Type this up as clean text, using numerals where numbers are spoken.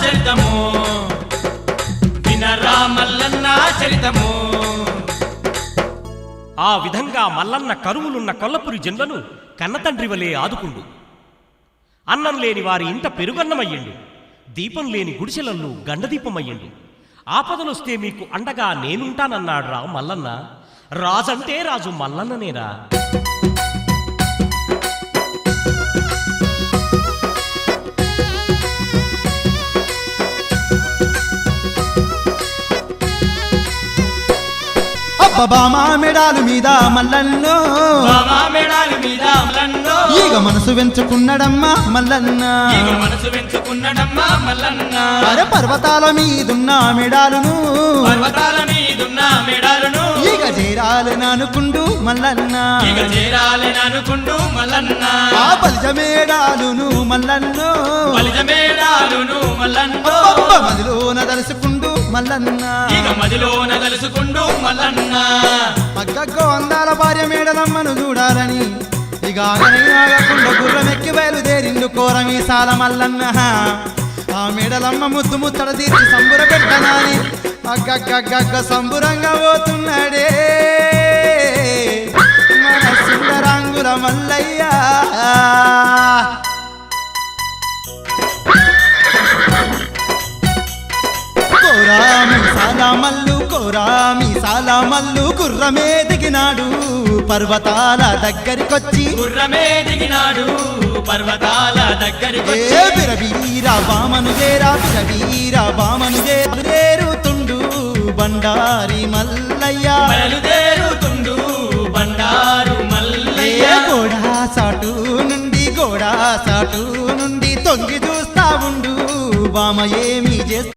చరితము వినరా మల్లన్న చరితము. ఆ విధంగా మల్లన్న కరువులున్న కొల్లపురి జనులను కన్నతండ్రి వలె ఆదుకుండు. అన్నం లేని వారి ఇంట పెరుగన్నమయ్యిండు. దీపం లేని గుడిసెలల్లు గండదీపమయ్యిండు. ఆపదలొస్తే మీకు అండగా నేనుంటానన్నాడు రా మల్లన్న. రాజంటే రాజు మల్లన్ననేరా. బామా మెడాలు మీద మల్లన్నో బామా మెడాలు మీద మల్లన్నో ఈగ మనసు వెంచుకున్నడమ్మా మల్లన్న ఈగ మనసు వెంచుకున్నడమ్మా మల్లన్న. అరే పర్వతాల మీదున్న మెడాలును పర్వతాల మీదున్న మెడాలును ఈగ చేరాలని అనుకుండు మల్లన్న ఈగ చేరాలని అనుకుండు మల్లన్న. ఆ బలిజ మేడాలును మల్లన్నో బలిజ మేడాలును మల్లన్నో మదిలోన దలుసుకుండు మల్లన్న ఈగ మదిలోన దలుసుకుండు మల్లన్న. అగ్గగ్గో అందాల భార్య మేడలమ్మను చూడాలని ఇక ఆగకుండా గుర్రమెక్కి బయలుదేరిండు కోరమీసాల మల్లన్న. ఆ మేడలమ్మ ముద్దు ముత్తడ తీర్చి సంబుర పెట్టనాని అగ్గగ్గగ్గ సంబురంగా పోతున్నాడే మన సుందరాంగుల మల్లయ్య. కోరామి సాల మల్లు గుర్రమే దిగినాడు పర్వతాల దగ్గరికొచ్చి గుర్రమే దిగినాడు పర్వతాల దగ్గరికొచ్చి. బిరవీరా బామను చేరుతుండు బండారి మల్లయ్య బయలుదేరుతుండు బండారు మల్లయ్య. గోడా సాటు నుండి తొంగి చూస్తా ఉండు బామ ఏమి చేస్తా